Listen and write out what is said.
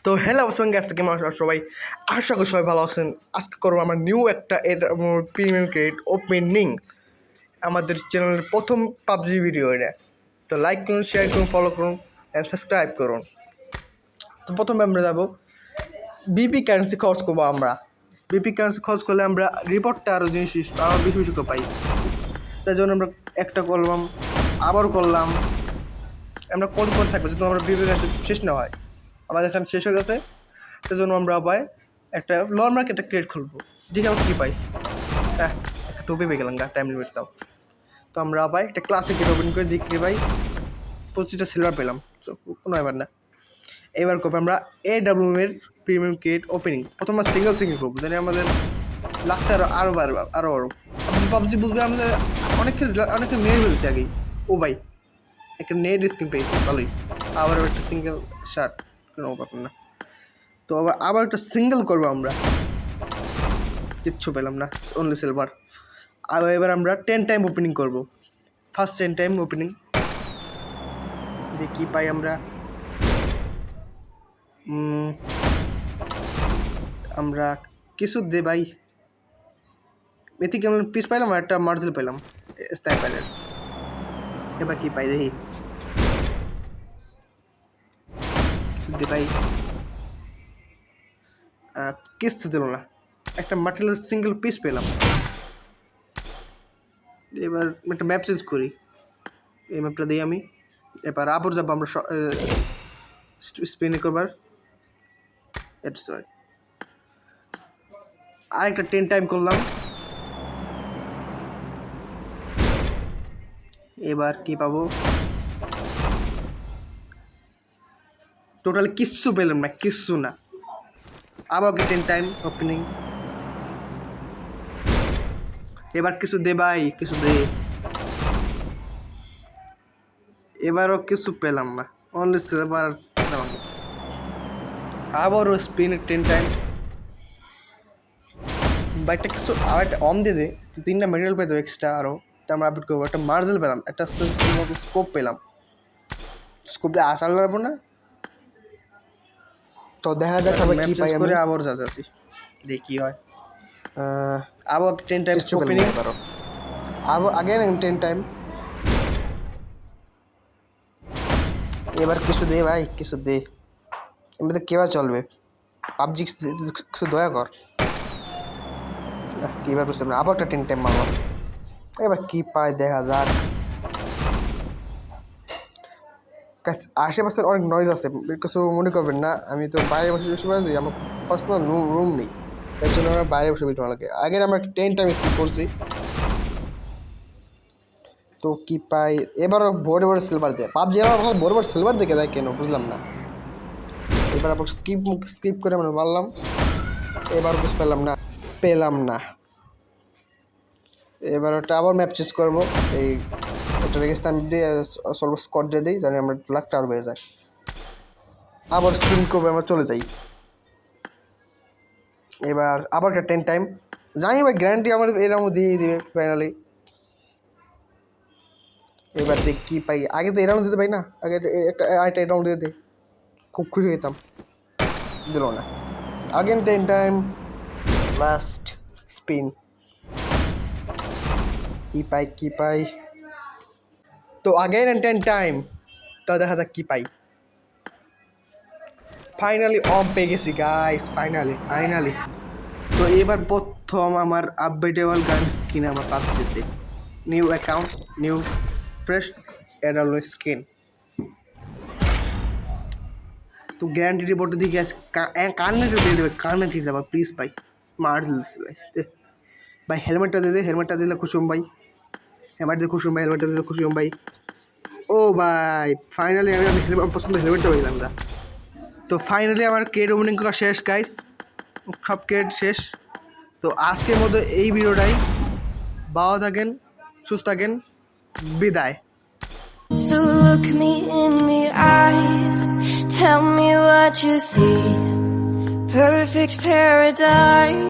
তো হ্যালো অবশ্যই গ্যাসটা কেমন আছেন সবাই, আশা করি সবাই ভালো আছেন। আজকে করবো আমার নিউ একটা প্রিমিয়াম ক্রেডিট ওপেনিং, আমাদের চ্যানেলের প্রথম পাবজি ভিডিও এটা। তো লাইক করুন, শেয়ার করুন, ফলো করুন অ্যান্ড সাবস্ক্রাইব করুন। তো প্রথমে আমরা যাবো বিপি কারেন্সি খরচ করবো। আমরা বিপি কারেন্সি খরচ করলে আমরা রিপোর্টটা আরও জিনিস আরও বেশি বেশি করে পাই। তাই জন্য আমরা একটা করলাম, আবার করলাম। আমরা কোন থাকবো যেহেতু আমরা বিপি কারেন্সি শেষ না হয়, আমাদের এখানে শেষ হয়ে গেছে। সেই জন্য আমরা আবার একটা লর মার্কেট একটা ক্রিয়েট খুলবো। দেখি আমরা কী পাই। হ্যাঁ, একটা টুপি পেয়ে গেলাম, টাইম লিমিট দাও। তো আমরা আবার একটা ক্লাসিক ওপেন করে দেখি ভাই 25টা সিলভার পেলাম, কোনো ব্যাপার না। এবার করবো আমরা AWM এর প্রিমিয়াম ক্রিয়েট ওপেনিং। প্রথম আমরা সিঙ্গেল করবো, জানি আমাদের লাখটা আরও বাড়বে, আরও পাবজি বুঝবে। আমাদের অনেকে মেয়ে ফেলছে আগেই। ও ভাই, একটা নেট স্কিন পেয়েছি, ভালোই। আবার একটা সিঙ্গেল শার্ট, কোনো ব্যাপার না। তো আবার একটা সিঙ্গেল করবো আমরা, কিচ্ছু পেলাম না, অনলি সিলভার। এবার আমরা 10 টাইম ওপেনিং করবো। ফার্স্ট 10 টাইম ওপেনিং দেখি পাই আমরা। আমরা কিছু দে ভাই, এতে কেমন পিস পাইলাম আর একটা মার্জেল পেলাম স্নাইপারের। এবার কি পাই দেখি, কিছু দে ভাই। কিছু দিল না, একটা মার্টেলের সিঙ্গেল পিস পেলাম। এবার একটা ম্যাপ চেঞ্জ করি, এই ম্যাপটা দিই আমি। এবার আবার যাবো আমরা স্পেনে করবার। আরেকটা 10 টাইম করলাম। এবার কি পাবো, টোটালি কিচ্ছু পেলাম না, কিচ্ছু না। আবার 10 টাইম ওপেনিং। এবার কিছু দে ভাই, কিছু দে। এবারও কিছু পেলাম না, অনলি সিলভার। আবারও স্পিন 10 টাইম। বাইকটা কিছু আবার একটা অন দিয়ে দে, 3টা মেটেরিয়াল পেয়ে যাবো এক্সট্রা আরও। তা আমরা আপডেট করবো। একটা মার্জেল পেলাম, একটা স্কোপ পেলাম। স্কোপ দিয়ে আসার লাগবো না। তো দেখা যাক আবার কি পাই আমি। আবার যাচ্ছি, দেখি কি হয়। আবার 10 টাইম ওপেনিং, আবার আগেন 10 টাইম। এবার কিছু দে ভাই, কিছু দে। এমনিতে কেবা চলবে, পাবজি কিছু দয়া কর। কীভাবে বুঝতে পারবেন, আবার একটা 10 টাইম মারব। এবার কি পায় দেখা যাক। আশেপাশের অনেক নয়েজ আছে, কিছু মনে করবেন না। আমি তো বাইরে বসে বসে আছি, আমার পার্সোনাল রুম নেই, এর জন্য আমার বাইরে বসে ভিডিও লাগে। আগের আমরা 10 টাইম একটু করছি। তো কি পাই, এবারও বড় বড় সিলভার দেয় পাবজি। আমার বড় বড় সিলভার দেখে দেয় কেন বুঝলাম না। এবার আবার স্কিপ করে আমরা মারলাম। এবার কিছু পেলাম না। এবার একটা আবার ম্যাপ চেঞ্জ করবো। এই একটা রেগিস্তান দিয়ে সর্ব স্কট দিয়ে দিই, জানি আমরা লাখটা আর বেড়ে যায়। আবার স্পিন করবো, আমরা চলে যাই। এবার আবার একটা 10 টাইম, জানি ভাই গ্যারান্টি আমার এরকম দিয়ে দিবে ফাইনালি। এবার দেখ কী পাই। আগে তো এরাউন্ড দিতে পাই না, আগে একটা এরাউন্ড দিয়ে দে, খুব খুশি হইতাম। দিল না। Again 10 time, last spin. কি পাই। তো আগেন 10 টাইম, তো দেখা যাক কী পাই। ফাইনালি পেয়ে গেছি গাইস, ফাইনালি। তো এবার প্রথম আমার আপডেটেবল গান স্কিন আমার পাবজিতে। New account, new fresh AWM skin. তো গ্যারান্টি রিপোর্টে দিকে কার্নেটে দিয়ে দেবে, কার্নেটে দেবা প্লিজ ভাই। মার দিচ্ছি ভাই, হেলমেটটা দিয়ে দে, হেলমেটটা দিলে খুশি ভাই। হেলমেট দিয়ে খুশি ভাই, হেলমেটটা দিলে খুশি ভাই। ও ভাই ফাইনালি আমি হেলমেট পছন্দ, হেলমেটটা পেলাম না। তো ফাইনালি আমার ক্রেডিট ওপেনিং করা শেষ গাইস, সব ক্রেডিট শেষ। তো আজকের মতো এই ভিডিওটাই। ভালো থাকেন, সুস্থ থাকেন, বিদায়। So look me in the eyes, tell me what you see. Perfect paradise.